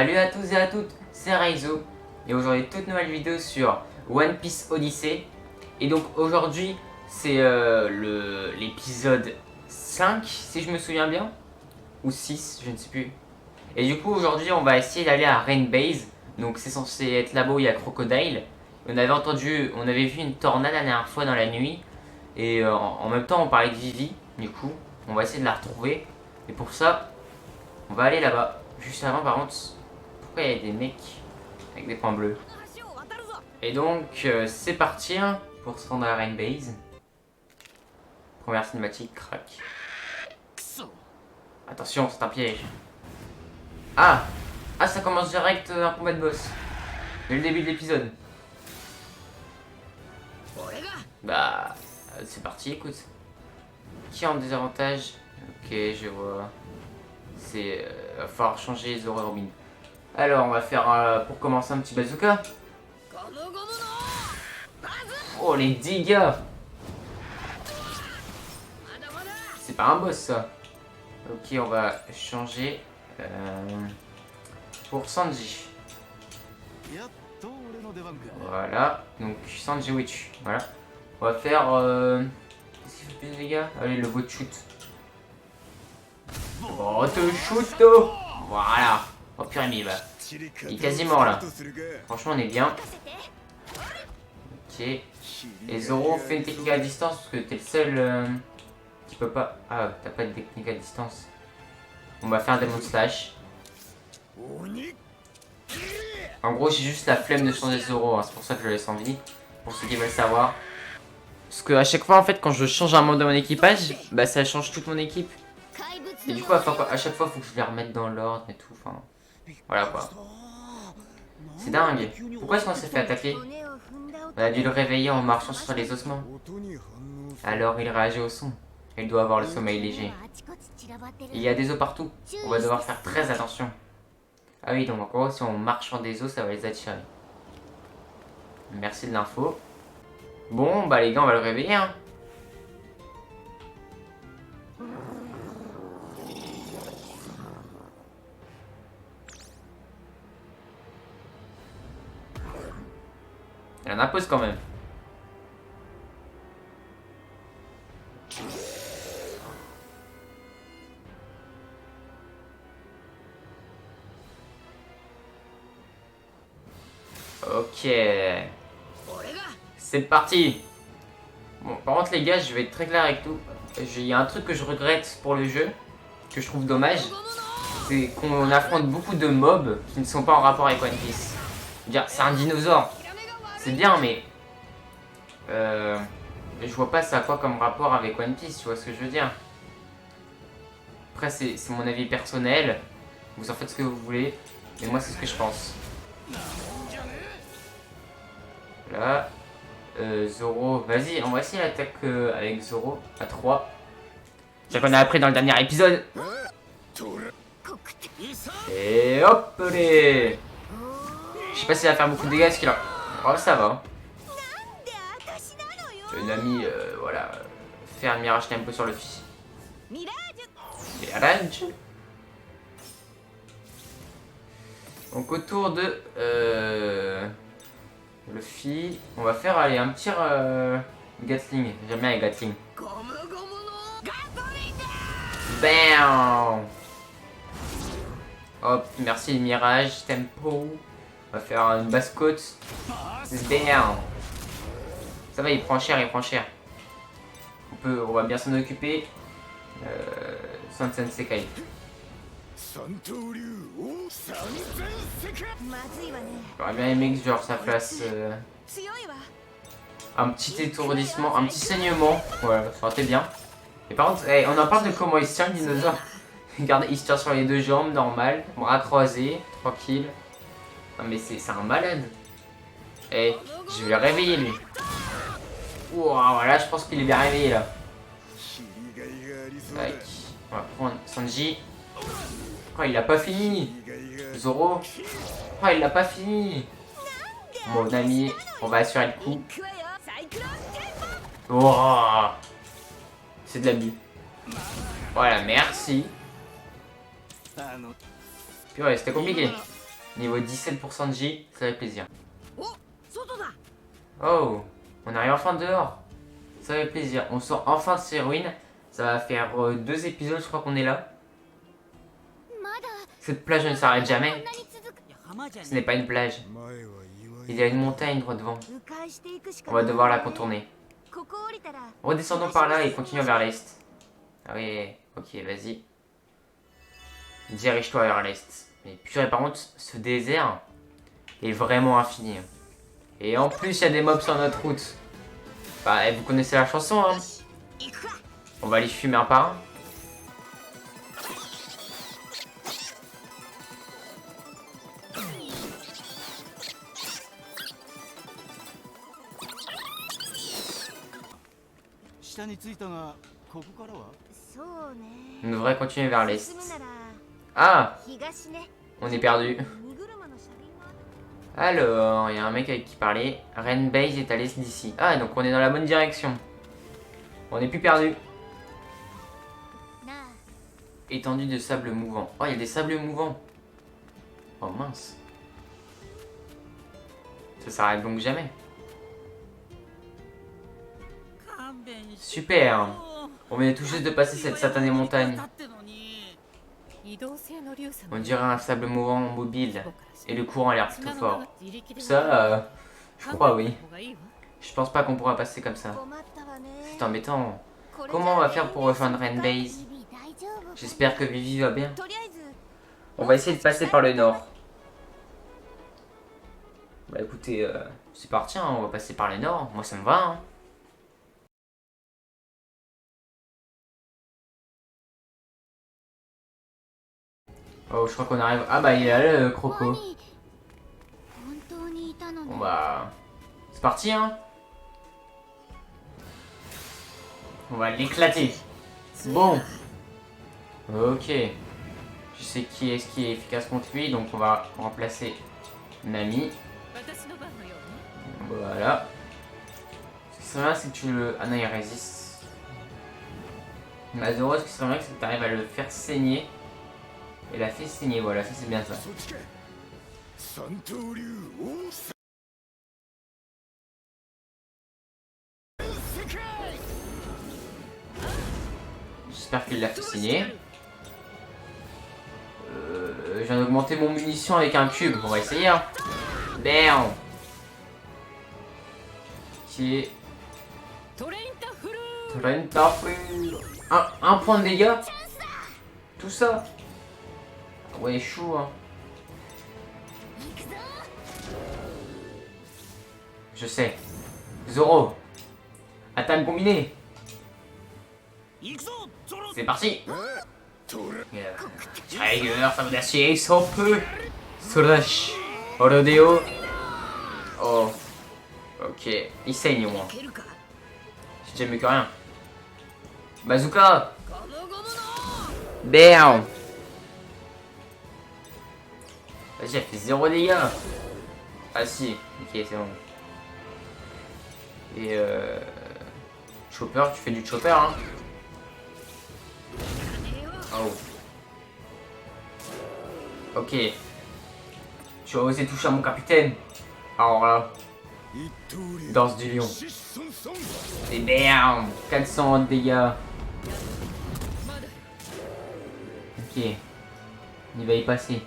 Salut à tous et à toutes, c'est Raizo et aujourd'hui toute nouvelle vidéo sur One Piece Odyssey. Et donc aujourd'hui c'est l'épisode 5 si je me souviens bien, ou 6, je ne sais plus. Et du coup aujourd'hui on va essayer d'aller à Rain Base, donc c'est censé être là-bas où il y a Crocodile. On avait vu une tornade la dernière fois dans la nuit et en même temps on parlait de Vivi, du coup on va essayer de la retrouver. Et pour ça on va aller là-bas. Juste avant par contre, pourquoi il y a des mecs avec des points bleus? Et donc c'est parti hein, pour se rendre à Rain Base. Première cinématique, crac. Attention, c'est un piège. Ah, ça commence direct un combat de boss. Dès le début de l'épisode. Bah, c'est parti, écoute. Qui est en désavantage? Ok, je vois. C'est... va falloir changer Zoro et Robin. Alors, on va faire pour commencer un petit bazooka. Oh, les dégâts! C'est pas un boss, ça. Ok, on va changer pour Sanji. Voilà, donc Sanji Witch. Voilà. On va faire... qu'est-ce qu'il fait plus de dégâts? Allez, le bot shoot. Oh, te shoot, oh. Voilà. Oh, purée, mais bah. Il est quasi mort, là. Franchement, on est bien. Ok. Et Zoro fait une technique à distance parce que t'es le seul qui peut pas... Ah, t'as pas de technique à distance. On va faire un Demon Slash. En gros, j'ai juste la flemme de changer Zoro, hein. C'est pour ça que je le laisse en vie. Pour ceux qui veulent savoir. Parce que à chaque fois, en fait, quand je change un membre de mon équipage, bah ça change toute mon équipe. Et du coup, à chaque fois, il faut que je les remette dans l'ordre et tout. Enfin, voilà quoi. C'est dingue. Pourquoi est-ce qu'on s'est fait attaquer? On a dû le réveiller en marchant sur les ossements. Alors il réagit au son. Il doit avoir le sommeil léger. Il y a des os partout. On va devoir faire très attention. Ah oui, donc en gros, si on marche sur des os, ça va les attirer. Merci de l'info. Bon, bah les gars, on va le réveiller, hein. Il en impose quand même. Ok. C'est parti. Bon, par contre les gars, je vais être très clair avec tout. Il y a un truc que je regrette pour le jeu, que je trouve dommage. C'est qu'on affronte beaucoup de mobs qui ne sont pas en rapport avec One Piece. Je veux dire, c'est un dinosaure. C'est bien, mais... je vois pas ça a quoi comme rapport avec One Piece, tu vois ce que je veux dire. Après, c'est mon avis personnel. Vous en faites ce que vous voulez. Mais moi, c'est ce que je pense. Là. Zoro, vas-y, on va essayer l'attaque avec Zoro à 3. C'est qu'on a appris dans le dernier épisode. Et hop les. Je sais pas s'il va faire beaucoup de dégâts, ce qu'il a... Oh, ça va. Nami, voilà, faire un mirage tempo sur le fils. Mirage. Donc autour de Luffy, on va faire aller un petit Gatling. J'aime bien les Gatling. Bam. Hop, merci mirage tempo. On va faire une basse côte. Bam. Ça va, il prend cher, il prend cher. On va bien s'en occuper. Sansen Sekai. J'aurais bien aimé que genre ça fasse un petit étourdissement, un petit saignement. Voilà, ça aurait été bien. Et par contre, on en parle de comment il se tient le dinosaure. Regardez, il se tient sur les deux jambes, normal, bras croisés, tranquille. Non mais c'est un malade. Et je vais le réveiller lui. Wow, voilà, je pense qu'il est bien réveillé là. Tac. On va prendre Sanji. Oh, il a pas fini. Zoro. Oh, il l'a pas fini. Mon ami, on va assurer le coup. Oh, c'est de l'abus. Voilà, merci. Purée, c'était compliqué. Niveau 17% de J, ça fait plaisir. Oh, on arrive enfin dehors. Ça fait plaisir. On sort enfin de ces ruines. Ça va faire 2 épisodes, je crois qu'on est là. Cette plage ne s'arrête jamais. Ce n'est pas une plage. Il y a une montagne droit devant. On va devoir la contourner. Redescendons par là et continuons vers l'est. Ah oui, ok, vas-y. Dirige-toi vers l'est. Mais purée, par contre, ce désert est vraiment infini. Et en plus, il y a des mobs sur notre route. Bah, vous connaissez la chanson, hein. On va les fumer un par un. On devrait continuer vers l'est. Ah! On est perdu. Alors, il y a un mec avec qui parler. Ren Base est à l'est d'ici. Ah, donc on est dans la bonne direction. On n'est plus perdu. Étendue de sable mouvant. Oh, il y a des sables mouvants. Oh mince. Ça s'arrête donc jamais. Super. On vient tout juste de passer cette satanée montagne. On dirait un sable mouvant mobile. Et le courant a l'air plutôt fort. Ça, je crois oui. Je pense pas qu'on pourra passer comme ça. C'est embêtant. Comment on va faire pour rejoindre Ren Base? J'espère que Vivi va bien. On va essayer de passer par le nord. Bah écoutez, c'est parti, hein, on va passer par le nord. Moi ça me va. Hein. Oh, je crois qu'on arrive. Ah bah il est là le croco. Bon bah... C'est parti hein. On va l'éclater. Bon. Ok. Je sais qui est-ce qui est efficace contre lui, donc on va remplacer Nami. Voilà. Ce qui serait bien, c'est que tu le... Ah non, il résiste. Mazoro, ce qui serait bien, c'est que tu arrives à le faire saigner. Et la fait saigner, voilà, ça c'est bien ça. J'espère qu'il l'a fait saigner. Je viens d'augmenter mon munition avec un cube. On va essayer. Hein. Bam. Ok. Un point de dégâts. Tout ça. Ouais, chou. Hein. Je sais. Zoro. Attaque combinée. C'est parti. Tiger, femme d'acier, sans peu. Slash. Rodeo. Oh. Ok. Il saigne au moins. C'est déjà mieux que rien. Bazooka. Bam. Vas-y, elle fait 0 dégâts. Ah si. Ok, c'est bon. Et Chopper, tu fais du chopper, hein. Oh. Ok. Tu as osé toucher à mon capitaine. Alors là. Danse du lion. Et bam 400 de dégâts. Ok. Il va y passer.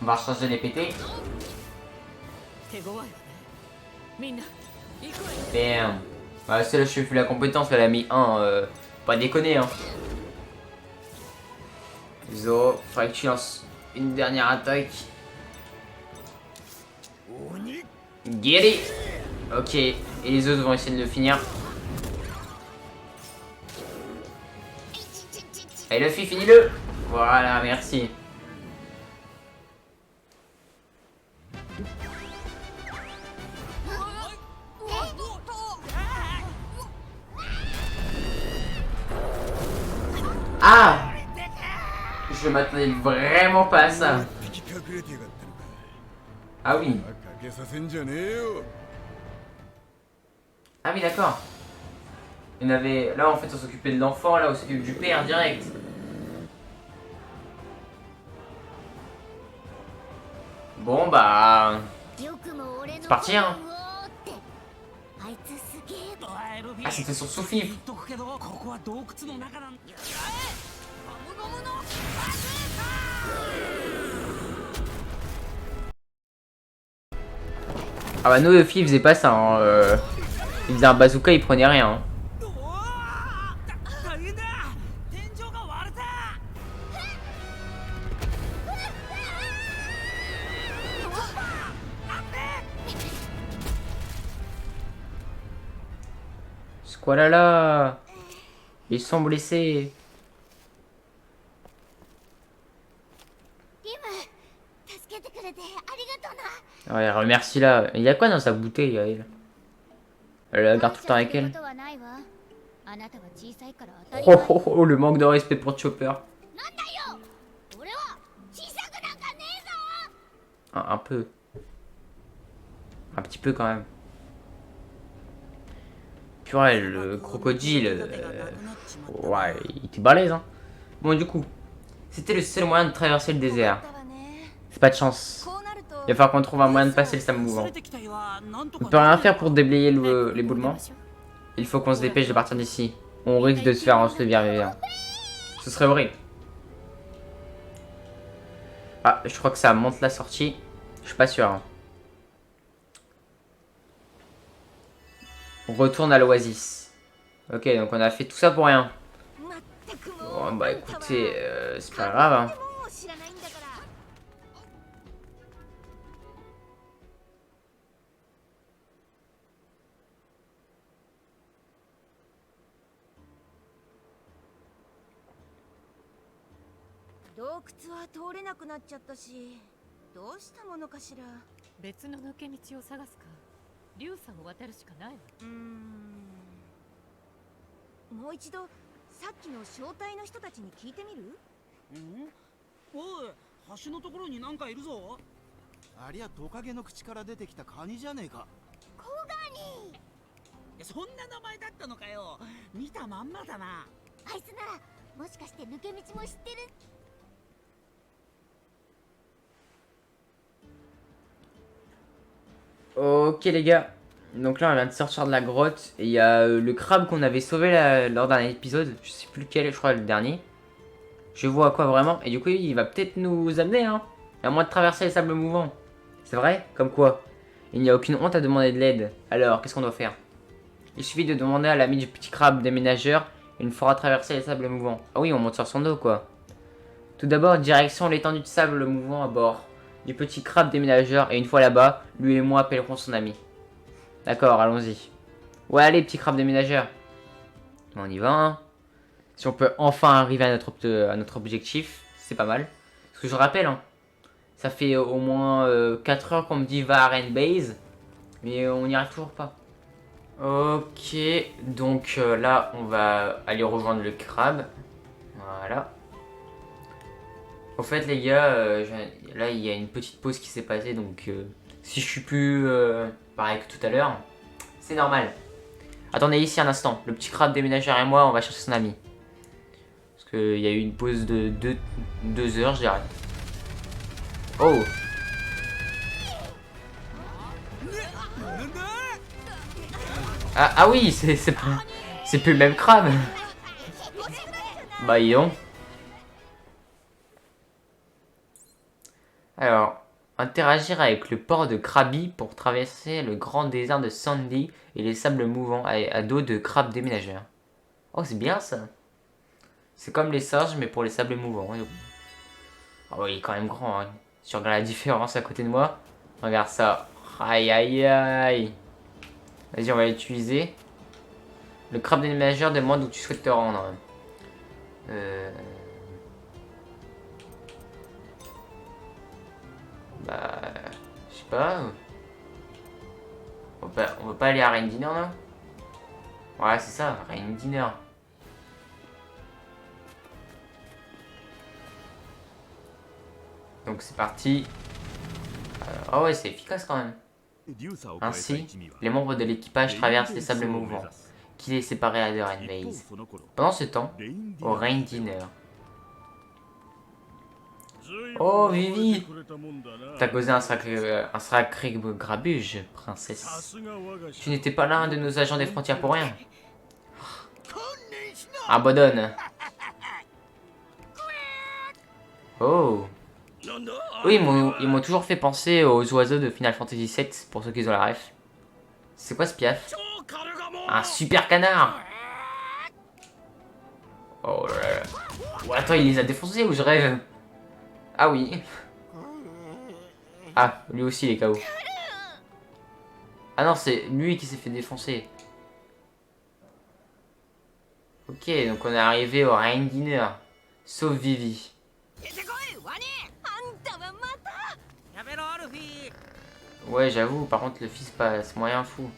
On va recharger les pétés. Bam. Ouais, celle-là, je fais la compétence, elle a mis 1. Pas déconner, hein. Zo, faudrait que tu lances une dernière attaque. Get it. Ok, et les autres vont essayer de le finir. Allez Luffy, finis-le. Voilà, merci. Ah! Je m'attendais vraiment pas à ça. Ah oui. Ah oui, d'accord. Il y en avait... Là, en fait, on s'occupait de l'enfant, là, on s'occupe du père direct. Bon bah... C'est parti hein. Ah c'était sur Soufif. Ah bah nous Luffy il faisait pas ça hein. Il faisait un bazooka, il prenait rien hein. Squalala. Ils sont blessés. Ouais, remercie-la. Il y a quoi dans sa bouteille, elle? Elle la garde tout le temps avec elle. Oh, oh, oh, le manque de respect pour Chopper. Un peu. Un petit peu quand même. Purée, le crocodile. Ouais, il était balèze, hein. Bon, du coup, c'était le seul moyen de traverser le désert. C'est pas de chance. Il va falloir qu'on trouve un moyen de passer le sable mouvant. On peut rien faire pour déblayer l'éboulement. Il faut qu'on se dépêche de partir d'ici. On risque de se faire ensevelir. Ce serait horrible. Ah, je crois que ça monte la sortie. Je suis pas sûr. Hein. On retourne à l'oasis. Ok, donc on a fait tout ça pour rien. Bon, bah écoutez, c'est pas grave. Hein. Ok les gars. Donc là on vient de sortir de la grotte. Et il y a le crabe qu'on avait sauvé lors d'un épisode. Je sais plus lequel, je crois le dernier. Je vois à quoi vraiment. Et du coup il va peut-être nous amener hein. À moins de traverser les sables mouvants. C'est vrai? Comme quoi? Il n'y a aucune honte à demander de l'aide. Alors, qu'est-ce qu'on doit faire? Il suffit de demander à l'ami du petit crabe déménageur et il nous fera traverser les sables mouvants. Ah oui, on monte sur son dos, quoi. Tout d'abord, direction l'étendue de sable mouvant à bord du petit crabe déménageur et une fois là-bas, lui et moi appellerons son ami. D'accord, allons-y. Ouais, allez, petit crabe déménageur. On y va, hein. Si on peut enfin arriver à notre objectif, c'est pas mal. Parce que je rappelle, hein, ça fait au moins 4 heures qu'on me dit va à Rain Base. Mais on n'y arrive toujours pas. Ok, donc là on va aller rejoindre le crabe. Voilà. Au fait les gars, là il y a une petite pause qui s'est passée. Donc si je suis plus pareil que tout à l'heure, c'est normal. Attendez ici un instant. Le petit crabe déménageur et moi on va chercher son ami. Parce qu'il y a eu une pause de 2 heures je dirais. Oh. Ah oui, c'est plus le même crabe. Bah yon. Alors, interagir avec le port de Krabi pour traverser le grand désert de Sandy et les sables mouvants à dos de crabe déménageur. Oh, c'est bien ça. C'est comme les singes mais pour les sables mouvants. Oh, il est quand même grand. Hein. Si tu regardes la différence à côté de moi, regarde ça. Aïe aïe aïe. Vas-y, on va l'utiliser. Le crabe déménageur demande où tu souhaites te rendre. Bah, je sais pas. On va pas aller à Rain Dinner là? Ouais, c'est ça, Rain Dinner. Donc c'est parti. Oh ouais, c'est efficace quand même. Ainsi, les membres de l'équipage traversent les sables mouvants qui les séparaient de Rain Base. Pendant ce temps, au Rain Dinner. Oh, Vivi! T'as causé un sacré grabuge, princesse. Tu n'étais pas l'un de nos agents des frontières pour rien. Abandonne. Oh. Oui, ils m'ont toujours fait penser aux oiseaux de Final Fantasy VII, pour ceux qui ont la ref. C'est quoi ce piaf? Un super canard! Oh là là. Oh, attends, il les a défoncés ou je rêve? Ah oui. Ah, lui aussi il est KO. Ah non, c'est lui qui s'est fait défoncer. Ok, donc on est arrivé au Rain Dinner. Sauf Vivi. Ouais, j'avoue, par contre le fils passe moyen fou.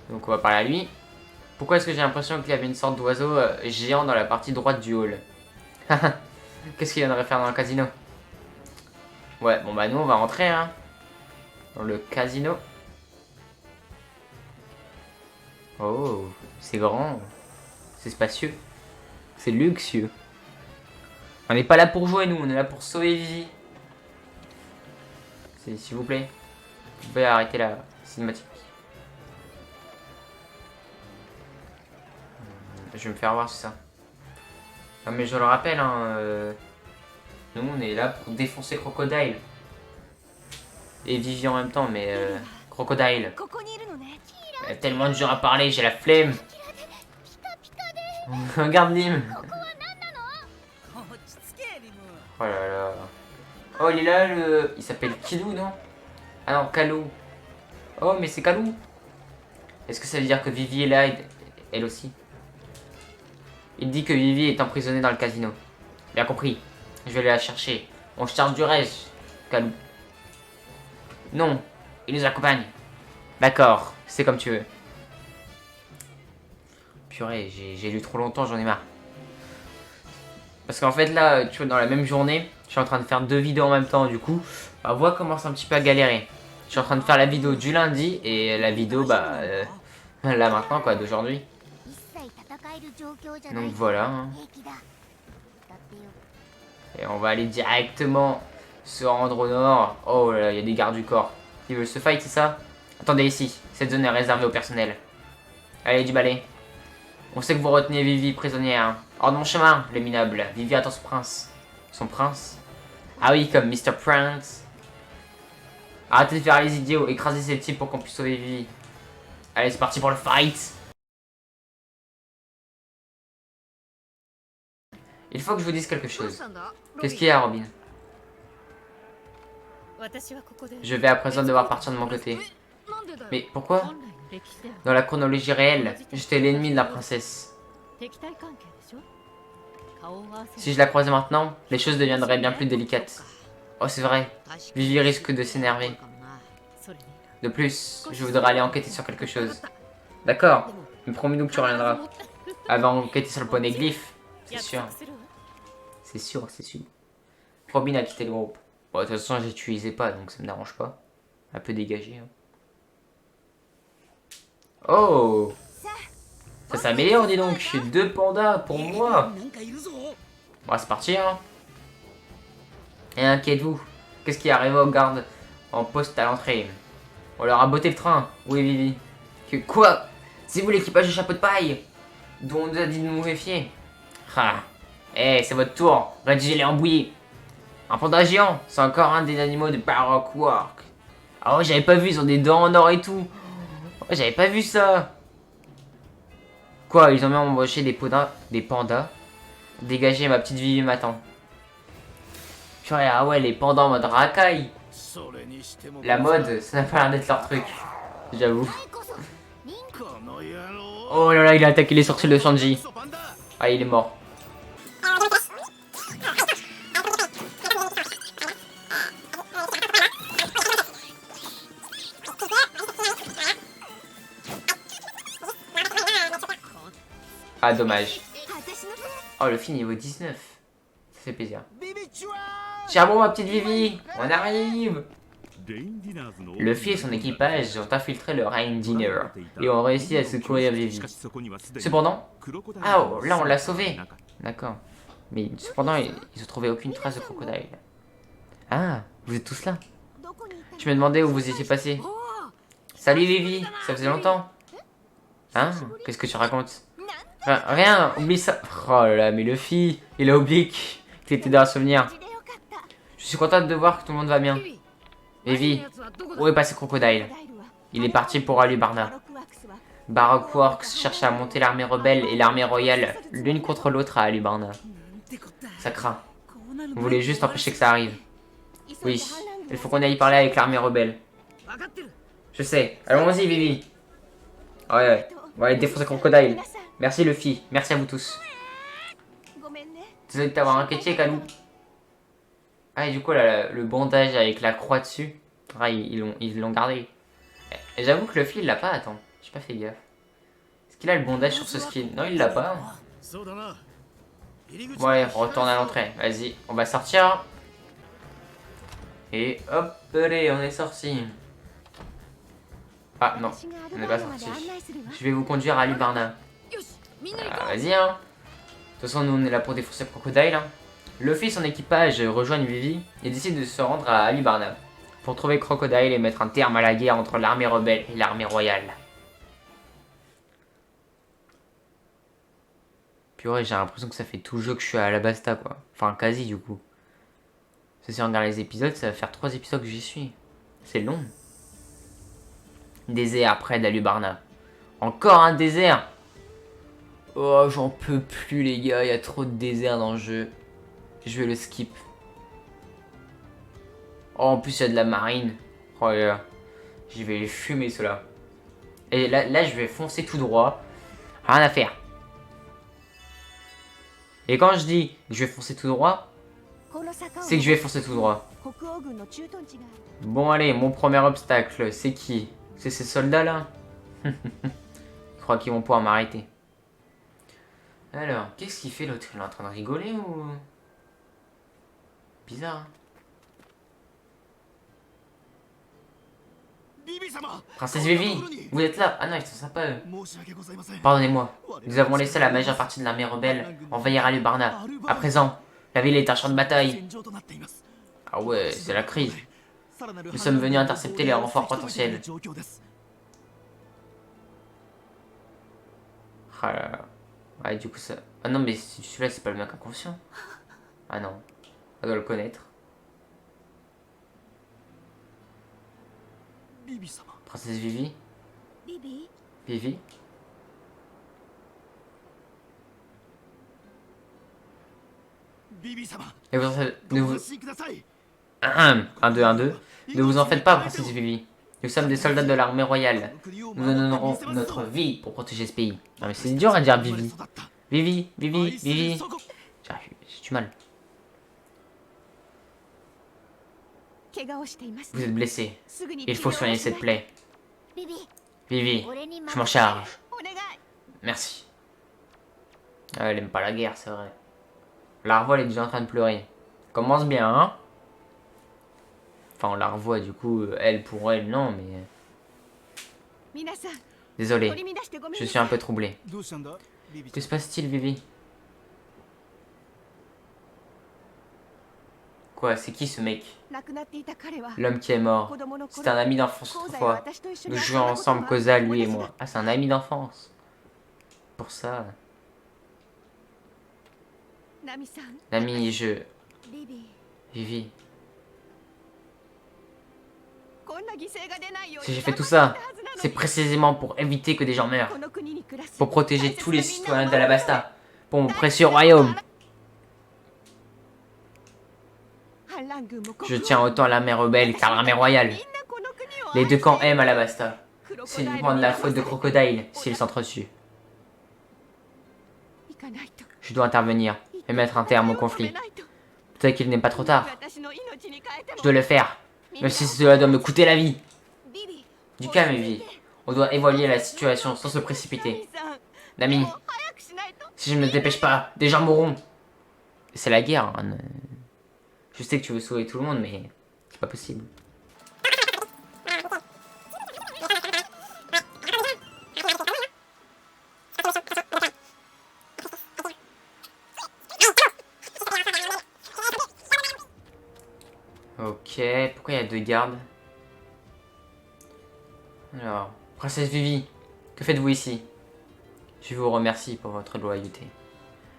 Donc on va parler à lui. Pourquoi est-ce que j'ai l'impression qu'il y avait une sorte d'oiseau géant dans la partie droite du hall? Qu'est-ce qu'il viendrait faire dans le casino? Ouais, bon bah nous on va rentrer hein. Dans le casino. Oh, c'est grand. C'est spacieux. C'est luxueux. On n'est pas là pour jouer nous, on est là pour sauver Vivi. S'il vous plaît. Vous pouvez arrêter la cinématique. Je vais me faire voir c'est ça. Non mais je le rappelle hein, nous on est là pour défoncer Crocodile. Et Vivi en même temps mais Crocodile. Tellement dur à parler, j'ai la flemme. Regarde Lim. Oh là là. Oh il est là le... Il s'appelle Kilou non? Ah non, Kalou. Oh mais c'est Kalou. Est-ce que ça veut dire que Vivi est là, elle aussi? Il dit que Vivi est emprisonnée dans le casino. Bien compris. Je vais aller la chercher. On charge du reste, Kalou. Non, il nous accompagne. D'accord, c'est comme tu veux. Purée, j'ai lu trop longtemps, j'en ai marre. Parce qu'en fait là, tu vois, dans la même journée, je suis en train de faire 2 vidéos en même temps. Du coup, ma voix commence un petit peu à galérer. Je suis en train de faire la vidéo du lundi et la vidéo, bah, là maintenant quoi, d'aujourd'hui. Donc voilà. Hein. Et on va aller directement se rendre au nord. Oh là là, il y a des gardes du corps. Ils veulent se fight, c'est ça? Attendez ici, cette zone est réservée au personnel. Allez, du balai. On sait que vous retenez Vivi prisonnière. Hein. Hors de mon chemin, le minable. Vivi attend son prince. Son prince? Ah oui, comme Mr. Prince. Arrêtez de faire les idiots. Écrasez ces types pour qu'on puisse sauver Vivi. Allez, c'est parti pour le fight. Il faut que je vous dise quelque chose. Qu'est-ce qu'il y a, Robin? Je vais à présent devoir partir de mon côté. Mais pourquoi? Dans la chronologie réelle, j'étais l'ennemi de la princesse. Si je la croisais maintenant, les choses deviendraient bien plus délicates. Oh, c'est vrai. Vivi risque de s'énerver. De plus, je voudrais aller enquêter sur quelque chose. D'accord, mais promis-nous que tu reviendras. Avant d'enquêter sur le poneglyphe, c'est sûr. C'est sûr, c'est sûr. Robin a quitté le groupe. Bon, de toute façon, je l'utilisais pas, donc ça me dérange pas. Un peu dégagé. Hein. Oh! Ça s'améliore, dis donc. 2 pandas pour moi. Bon, c'est parti, hein. Et inquiétez-vous. Qu'est-ce qui arrive aux gardes en poste à l'entrée? On leur a botté le train. Oui, Vivi. Quoi? C'est vous l'équipage de chapeau de paille dont on nous a dit de nous méfier. Ah. Eh, c'est votre tour. Rédigez les embouillés. Un panda géant, c'est encore un des animaux de Baroque Work. Ah ouais, j'avais pas vu, ils ont des dents en or et tout. Oh, j'avais pas vu ça. Quoi, ils ont même embauché des pandas. Dégagez, ma petite Vivi m'attend. Purée, ah ouais, les pandas en mode racaille. La mode, ça n'a pas l'air d'être leur truc. J'avoue. Oh là là, il a attaqué les sorciers de Sanji. Ah, il est mort. Ah, dommage. Oh, le film niveau 19. Ça fait plaisir. Charbon, ma petite Vivi, on arrive. Luffy et son équipage ont infiltré le Rain Dinner et ont réussi à secourir Vivi. Cependant, ah, oh, là on l'a sauvé. D'accord. Mais cependant, ils ont trouvé aucune trace de crocodile. Ah, vous êtes tous là. Je me demandais où vous étiez passés. Salut Vivi, ça faisait longtemps. Hein? Qu'est-ce que tu racontes? Rien, oublie ça. Oh là là, mais Luffy, il a oublié qu'il était dans un souvenir. Je suis contente de voir que tout le monde va bien. Vivi, où est passé Crocodile? Il est parti pour Alubarna. Baroque Works cherche à monter l'armée rebelle et l'armée royale l'une contre l'autre à Alubarna. Ça craint. On voulait juste empêcher que ça arrive. Oui, il faut qu'on aille parler avec l'armée rebelle. Je sais. Allons-y, Vivi. Ouais, on va aller défoncer Crocodile. Merci Luffy, merci à vous tous. Désolé de t'avoir inquiété, Kalou. Ah, et du coup, là, le bandage avec la croix dessus, ah, ils l'ont gardé. Et j'avoue que Luffy, il l'a pas, attends. J'ai pas fait gaffe. Est-ce qu'il a le bandage sur ce skin? Non, il l'a pas. Ouais, on retourne à l'entrée. Vas-y, on va sortir. Et hop, allez, on est sorti. Ah non, on n'est pas sorti. Je vais vous conduire à Alubarna. Ah, vas-y, hein. De toute façon, nous, on est là pour défoncer Crocodile. Hein. Luffy et son équipage rejoignent Vivi et décident de se rendre à Alubarna pour trouver Crocodile et mettre un terme à la guerre entre l'armée rebelle et l'armée royale. Purée, j'ai l'impression que ça fait tout le jeu que je suis à Alabasta, quoi. Enfin, quasi, du coup. Si on regarde les épisodes, ça va faire 3 épisodes que j'y suis. C'est long. Désert près d'Alubarna. Encore un désert. Oh, j'en peux plus, les gars. Il y a trop de désert dans le jeu. Je vais le skip. Oh, en plus, il y a de la marine. Oh là là. Je vais les fumer, ceux-là. Et là, je vais foncer tout droit. Rien à faire. Et quand je dis que je vais foncer tout droit, c'est que je vais foncer tout droit. Bon, allez, mon premier obstacle, c'est qui? C'est ces soldats-là? Je crois qu'ils vont pouvoir m'arrêter. Alors, qu'est-ce qu'il fait l'autre? Il est en train de rigoler ou... Bizarre, hein. Princesse Vivi, vous êtes là? Ah non, ils sont sympas eux. Pardonnez-moi, nous avons laissé la majeure partie de l'armée rebelle envahir Alubarna. À présent, la ville est un champ de bataille. Ah ouais, c'est la crise. Nous sommes venus intercepter les renforts potentiels. Ah là là. Ouais, du coup ça... Ah non, mais celui-là, c'est pas le mec inconscient. Ah non, on doit le connaître. Princesse Vivi? Vivi? Et vous en faites... Un, deux, un, deux. Ne vous en faites pas, Princesse Vivi. Nous sommes des soldats de l'armée royale. Nous donnerons notre vie pour protéger ce pays. Non mais c'est dur à dire Vivi. Vivi, Vivi, Vivi. J'ai du mal. Vous êtes blessé. Il faut soigner cette plaie. Vivi, je m'en charge. Merci. Ah, elle aime pas la guerre, c'est vrai. La revoit, elle est déjà en train de pleurer. Commence bien, hein? Enfin, on la revoit, du coup, elle pour elle, non, mais... Désolé, je suis un peu troublé. Que se passe-t-il, Vivi? Quoi, c'est qui ce mec? L'homme qui est mort. C'était un ami d'enfance autrefois. Nous jouions ensemble, Koza, lui et moi. Ah, c'est un ami d'enfance. Pour ça... Nami, Vivi. Si j'ai fait tout ça, c'est précisément pour éviter que des gens meurent. Pour protéger tous les citoyens d'Alabasta. Pour mon précieux royaume. Je tiens autant à l'armée rebelle qu'à l'armée royale. Les deux camps aiment Alabasta. C'est uniquement de la faute de Crocodile s'ils s'entretuent. Je dois intervenir et mettre un terme au conflit. Peut-être qu'il n'est pas trop tard. Je dois le faire, même si cela doit me coûter la vie. Du calme, Vivi. On doit évaluer la situation sans se précipiter. Nami, si je ne me dépêche pas, des gens mourront. C'est la guerre. Hein. Je sais que tu veux sauver tout le monde, mais c'est pas possible. Ok, pourquoi il y a 2 gardes? Alors, princesse Vivi, que faites-vous ici? Je vous remercie pour votre loyauté.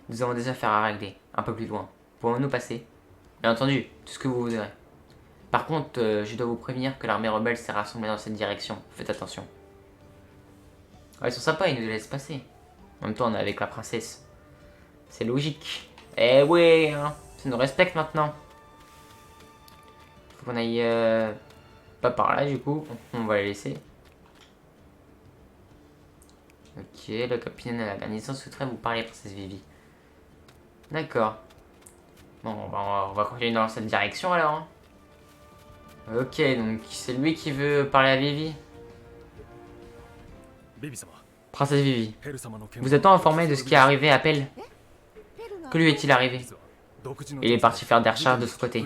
Nous avons des affaires à régler, un peu plus loin. Pouvons-nous passer? Bien entendu, tout ce que vous voudrez. Par contre, je dois vous prévenir que l'armée rebelle s'est rassemblée dans cette direction. Faites attention. Ouais, ils sont sympas, ils nous laissent passer. En même temps, on est avec la princesse. C'est logique. Eh ouais, hein, ça nous respecte maintenant. Faut qu'on aille pas par là, du coup. On va les laisser. Ok, le capitaine de la garnison souhaiterait vous parler, princesse Vivi. D'accord. Bon, on va continuer dans cette direction alors. Hein. Ok, donc c'est lui qui veut parler à Vivi. Princesse Vivi, vous êtes informé de ce qui est arrivé à Pell? Que lui est-il arrivé? Il est parti faire des recherches de ce côté.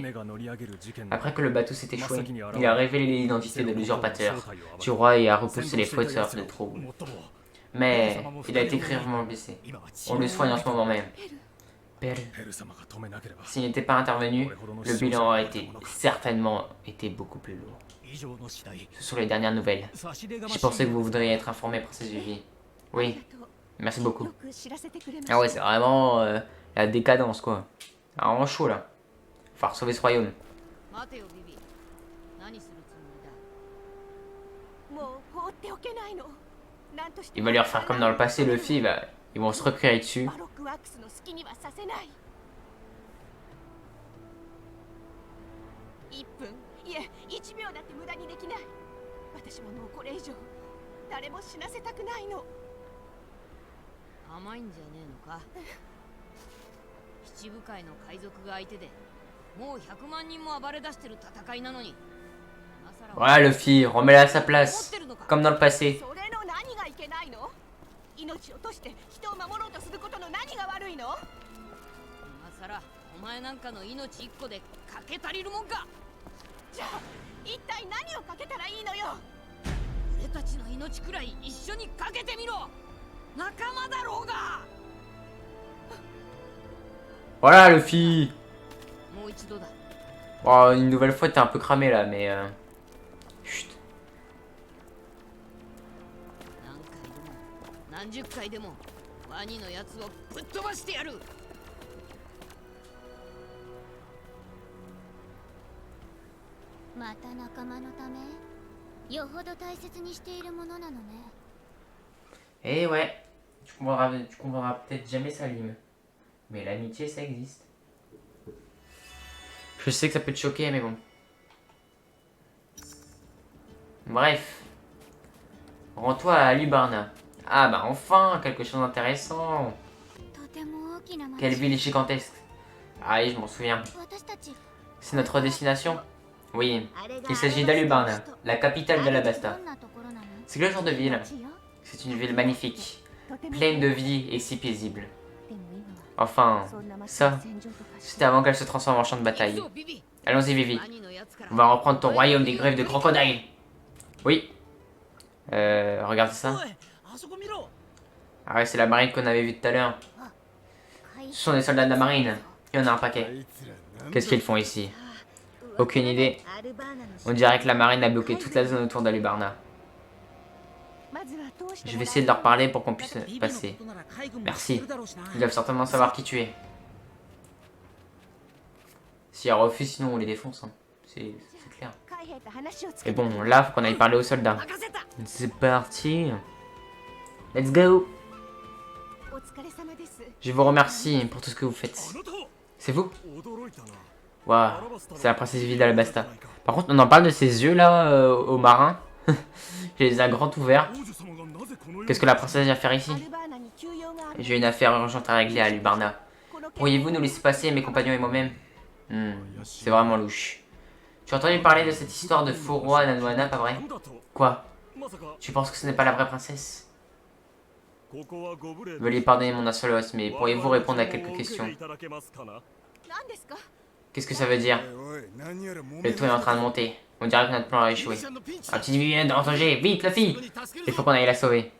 Après que le bateau s'est échoué, il a révélé l'identité de l'usurpateur du roi et a repoussé les fauteurs de troubles. Mais il a été grièvement blessé. On le soigne en ce moment même. Pell. S'il n'était pas intervenu, le bilan aurait certainement été beaucoup plus lourd. Ce sont les dernières nouvelles. Je pensais que vous voudriez être informé, princesse Vivi. Oui, merci beaucoup. Ah ouais, c'est vraiment la décadence, quoi. Ah, vraiment chaud, là. Faut sauver ce royaume. Il va lui refaire comme dans le passé, Luffy, ils vont se recréer dessus. Voilà, Luffy, remets-la à sa place, comme dans le passé. Voilà, Luffy. Oh, une nouvelle fois, t'es un peu cramé là, mais chut. Eh ouais, tu comprendras peut-être jamais Salim. Mais l'amitié, ça existe. Je sais que ça peut te choquer, mais bon. Bref. Rends-toi à Lubarna. Ah bah enfin, quelque chose d'intéressant. Quelle ville gigantesque. Ah oui, je m'en souviens. C'est notre destination? Oui, il s'agit d'Alubarna, la capitale d'Alabasta. C'est quel genre de ville? C'est une ville magnifique, pleine de vie et si paisible. Enfin, ça, c'était avant qu'elle se transforme en champ de bataille. Allons-y, Vivi. On va reprendre ton royaume des grèves de crocodiles. Oui. Regarde ça. Ah ouais, c'est la marine qu'on avait vue tout à l'heure. Ce sont des soldats de la marine. Il y en a un paquet. Qu'est-ce qu'ils font ici? Aucune idée. On dirait que la marine a bloqué toute la zone autour d'Alubarna. Je vais essayer de leur parler pour qu'on puisse passer. Merci. Ils doivent certainement savoir qui tu es. Si elle refuse, sinon on les défonce. Hein. C'est clair. Et bon, là, faut qu'on aille parler aux soldats. C'est parti. Let's go. Je vous remercie pour tout ce que vous faites. C'est vous? Waouh, c'est la princesse Vivi d'Alabasta. Par contre, on en parle de ses yeux là, aux marins. J'ai les a grands ouverts. Qu'est-ce que la princesse vient faire ici? J'ai une affaire urgente à régler à Lubarna. Pourriez-vous nous laisser passer, mes compagnons et moi-même? C'est vraiment louche. Tu as entendu parler de cette histoire de faux roi Nanohana, pas vrai? Quoi? Tu penses que ce n'est pas la vraie princesse? Veuillez pardonner mon insolence, mais pourriez-vous répondre à quelques questions? Qu'est-ce que ça veut dire? Le taux est en train de monter. On dirait que notre plan a échoué. Un petit vient de danger. Vite, la fille! Il faut qu'on aille la sauver.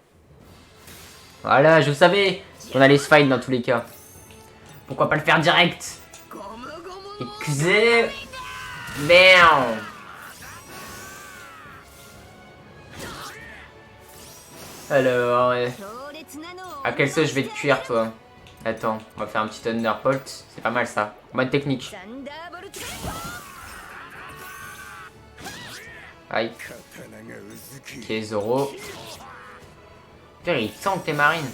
Voilà, je savais qu'on allait se fight dans tous les cas. Pourquoi pas le faire direct? Bam. Alors, à quel sauce je vais te cuire, toi? Attends, on va faire un petit Thunderbolt. C'est pas mal ça. Bonne technique. Aïe. Ok, Zoro. Putain, il tank les marines.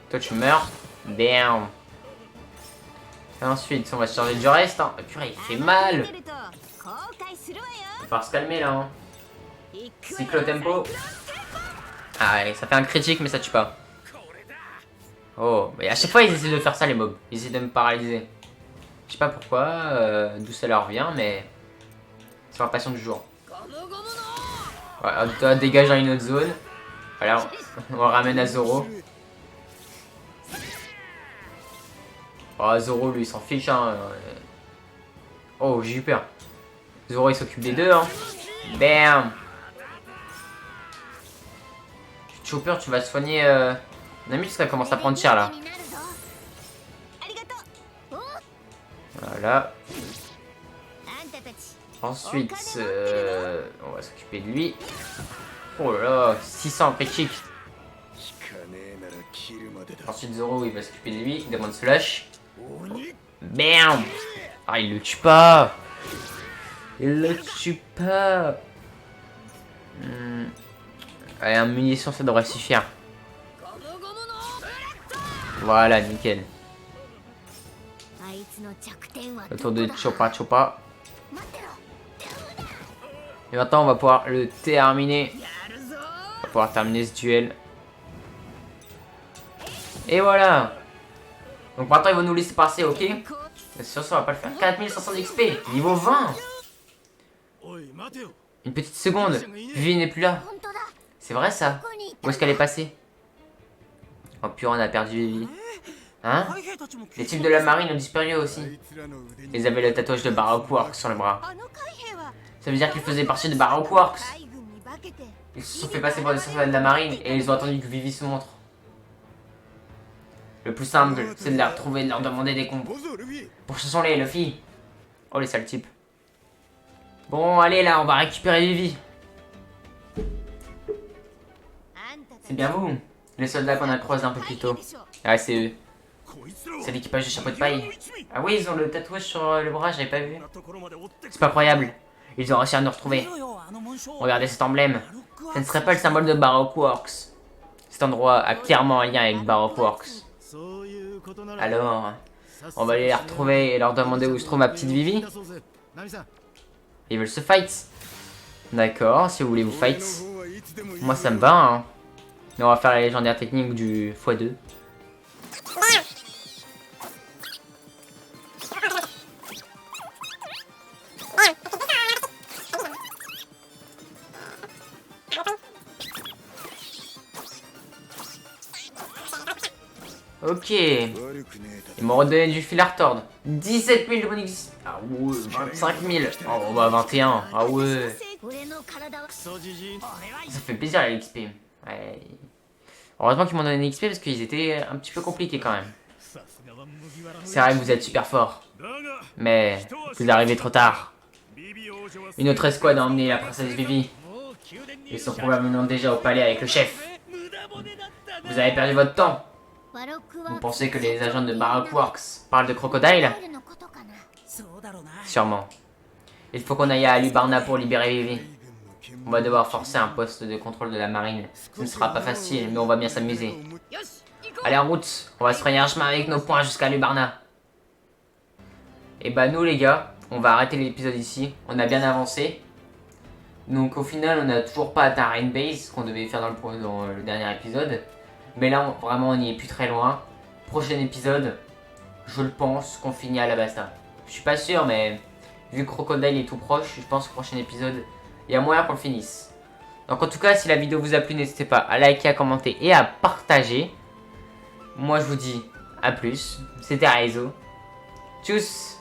Toi, tu meurs. Bam. Et ensuite, on va se charger du reste. Hein. Purée, il fait mal. Il va falloir se calmer là. Hein. Cyclo tempo. Ah ouais, ça fait un critique, mais ça tue pas. Oh, mais à chaque fois, ils essaient de faire ça, les mobs. Ils essaient de me paralyser. Je sais pas pourquoi, d'où ça leur vient, mais c'est leur passion du jour. Ouais, on doit dégager dans une autre zone. Voilà, on ramène à Zoro. Oh, Zoro, lui, il s'en fiche. Hein. Oh, j'ai eu peur. Zoro, il s'occupe des deux. Hein. Bam. Chopper, tu vas soigner... Nami, parce qu'elle commence à prendre cher, là. Voilà. Ensuite, on va s'occuper de lui. Oh là là, 600 critique. Ensuite, Zoro, il va s'occuper de lui. Demande slash. Bam. Ah, il le tue pas. Il le tue pas. Allez, un munition, ça devrait suffire. Voilà, nickel. Le tour de Choppa Choppa. Et maintenant, on va pouvoir le terminer. On va pouvoir terminer ce duel. Et voilà. Donc maintenant, ils vont nous laisser passer, ok? Sur ça, on va pas le faire. 4500 d'XP, niveau 20. Une petite seconde. Vivi n'est plus là. C'est vrai ça? Où est-ce qu'elle est passée? Oh purée, on a perdu Vivi. Hein? Les types de la marine ont disparu aussi. Ils avaient le tatouage de Baroque Works sur le bras. Ça veut dire qu'ils faisaient partie de Baroque Works. Ils se sont fait passer pour des soldats de la marine et ils ont attendu que Vivi se montre. Le plus simple, c'est de les retrouver et de leur demander des comptes. Pourchassons-les, Luffy. Oh les sales types. Bon, allez là, on va récupérer Vivi. C'est bien vous, les soldats qu'on a croisés un peu plus tôt. Ah, c'est eux. C'est l'équipage de chapeau de paille. Ah oui, ils ont le tatouage sur le bras, j'avais pas vu. C'est pas croyable. Ils ont réussi à nous retrouver. Regardez cet emblème. Ce ne serait pas le symbole de Baroque Works. Cet endroit a clairement un lien avec Baroque Works. Alors, on va aller les retrouver et leur demander où se trouve ma petite Vivi. Ils veulent se fight. D'accord, si vous voulez vous fight. Moi ça me va, hein. Mais on va faire la légendaire technique du x2. Ok. Ils m'ont redonné du fil à retordre. 17 000 de bonus. Ah ouais, 25 000. Oh bah 21. Ah ouais. Ça fait plaisir la XP. Ouais. Heureusement qu'ils m'ont donné une XP parce qu'ils étaient un petit peu compliqués quand même. C'est vrai que vous êtes super fort. Mais vous arrivez trop tard. Une autre escouade a emmené la princesse Vivi. Ils sont probablement déjà au palais avec le chef. Vous avez perdu votre temps. Vous pensez que les agents de Baroque Works parlent de Crocodile? Sûrement. Il faut qu'on aille à Lubarna pour libérer Vivi. On va devoir forcer un poste de contrôle de la marine. Ce ne sera pas facile, mais on va bien s'amuser. Allez, en route. On va se frayer un chemin avec nos poings jusqu'à Lubarna. Et bah nous les gars, on va arrêter l'épisode ici. On a bien avancé. Donc au final, on n'a toujours pas atteint Rainbase, qu'on devait faire dans le dernier épisode. Mais là, vraiment, on n'y est plus très loin. Prochain épisode, je le pense qu'on finit à Alabasta. Je suis pas sûr, mais vu que Crocodile est tout proche, je pense que prochain épisode, il y a moyen qu'on le finisse. Donc en tout cas, si la vidéo vous a plu, n'hésitez pas à liker, à commenter et à partager. Moi, je vous dis à plus. C'était Raizo. Tchuss.